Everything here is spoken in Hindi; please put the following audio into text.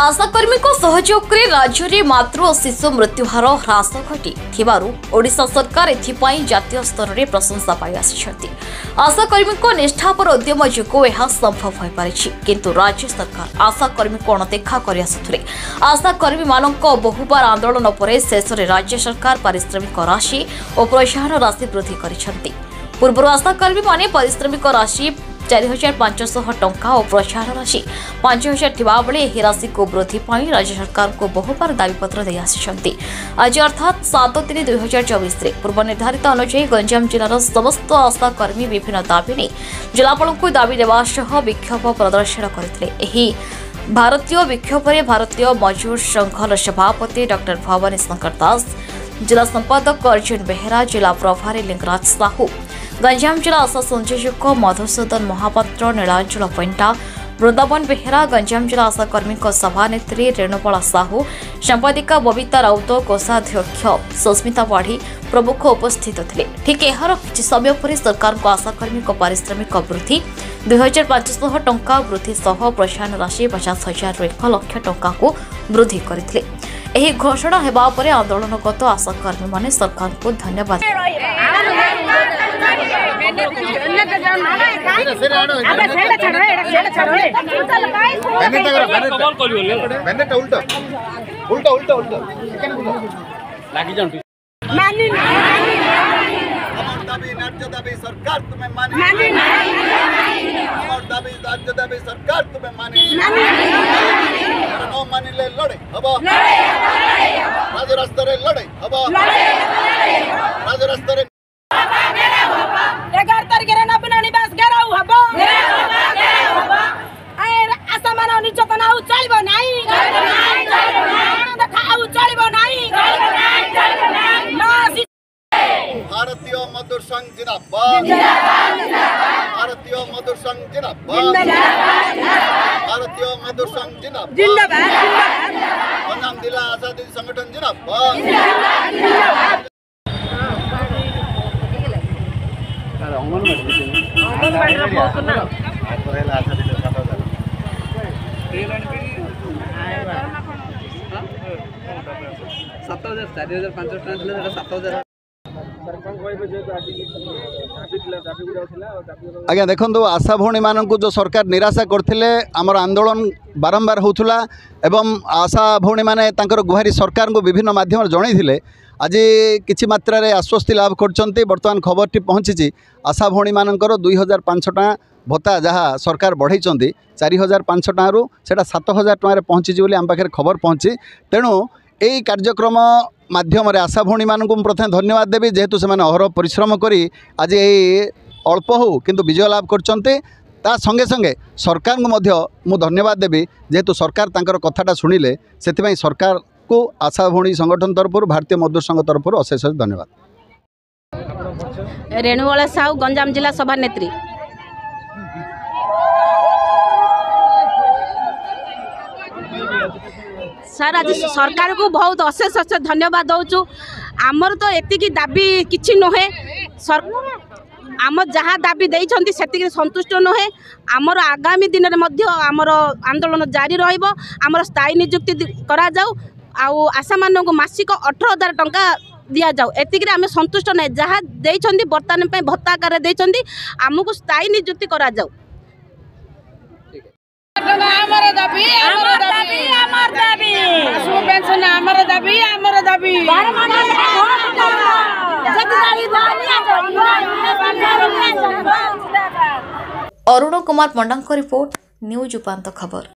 आशाकर्मी सहयोग में राज्य में मातृ और शिशु मृत्यु हार ह्रास घटी ओडिशा सरकार एथिपाई जातीय स्तर में प्रशंसा पाई आसिछंती। आशाकर्मी निष्ठापर उद्यम जोगु यह संभव हो पारिछि, किंतु राज्य सरकार आशाकर्मी को अणदेखा कर आसुथिले। आशाकर्मी मानक बहुबार आंदोलन पर शेष में राज्य सरकार पारिश्रमिक राशि और प्रोत्साहन राशि वृद्धि करिसेंती। पूर्व आशाकर्मी माने पारिश्रमिक राशि 4500 टंका और प्रोत्साहन राशि 5000 थिबा बेले एही राशि को वृद्धि पाई राज्य सरकार को बहुबार दाबीपत्र दे आसिछंती। आज अर्थात 7/3/2024 रे पूर्व निर्धारित अनुसार गंजाम जिलार समस्त आशाकर्मी विभिन्न दाबी नहीं जिलापाल को दाबी देवा सह विक्षोभ प्रदर्शन करथिले। एही भारतीय विक्षोभ में भारतीय मजदूर संघर सभापति डॉक्टर भवानी शंकर दास, जिला संपादक अर्जुन बेहेरा, जिला प्रभारी लिंगराज साहू, गंजाम जिला आशा संयोजक मधुसूदन महापात्र, नीलांचल पैंटा, वृंदावन बेहेरा, गंजाम जिला आशाकर्मी सभानेत्री रेणुबाला साहू, संपादिका बबिता राउत, कोषाध्यक्ष सुस्मिता पाढ़ी प्रमुख उपस्थित थे। ठीक यार किसी समय पर सरकार को आशाकर्मी पारिश्रमिक वृद्धि 2500 टंका वृद्धि सह प्रोत्साहन राशि 50,000 ରୁ 1 लाख टंका को वृद्धि करथिले। एही घोषणा हेबा परे आंदोलनरत आशाकर्मी माने सरकार को धन्यवाद सरकार तुम्हें माने सरकार तुम्हें माने मानिले लड़े हबो राज रास्ता रे लड़े हबो राज रास्ता रे 11 तारिख रे नबीन निवास घेराव हबो आशा मान निर्यातना चलबो नाही देखाऊ चलबो नाही भारतीय मजदूर संघ जिंदाबाद, भारतीय मजदूर संघ जिंदाबाद, भारतीय मजदूर संघ जिंदाबाद, गंजाम जिला आजादी संगठन जिंदाबाद। आज्ञा देखो आशा भौणी मान जो सरकार निराशा करते आमर आंदोलन बारंबार होता एवं आशा भौणी मैंने गुहारी सरकार को विभिन्न माध्यम जन आज किछि मात्रा रे आश्वस्ति लाभ करछन्ते। वर्तमान खबर टी पहुँची आशा भौणी मानकर 2500 टका भत्ता जहाँ सरकार बढ़ाई 4500 टकू से 7000 टकर पहुँची बोली आम पाखे खबर पहुँची। तेणु यही कार्यक्रम माध्यम आशा भौणी मानक प्रथम धन्यवाद देवी जेहेतु से अहरह परिश्रम करी आज यही अल्प हो किंतु विजय लाभ करछन्ते। ता संगे संगे सरकार को मध्य मु धन्यवाद देवी जेहेतु सरकार तांकर कथाटा शुणिले से सरकार को आशा भौणी संगठन तरफ भारतीय मजदूर संघ तरफ अशेष धन्यवाद। रेणुबाला साहू गंजाम जिला सभानेत्री। सर आज सरकार को बहुत अशेष अशेष धन्यवाद दौचु। आमर तो एतिकी दाबी किछि नहे, आम जहाँ दाबी देइछन्ति सेतिकी संतुष्ट नहे। आमर आगामी दिन में मध्य आमर आंदोलन जारी रहिबो। आमर स्थायी नियुक्ति करा जाऊ आउ आशा मान को मासिक 18,000 टंका दिया जाऊ। एतिकी आम संतुष्ट नहीं, जहाँ देइछन्ति वर्तमान पे भत्ता आकार देइछन्ति आमको स्थायी नियुक्ति करा जाऊ। आमर दाबी आमर दाबी आमर दाबी आसु पेंशन आमर दाबी आमर दाबी अरुण कुमार पंडा रिपोर्ट न्यूज उपांत खबर।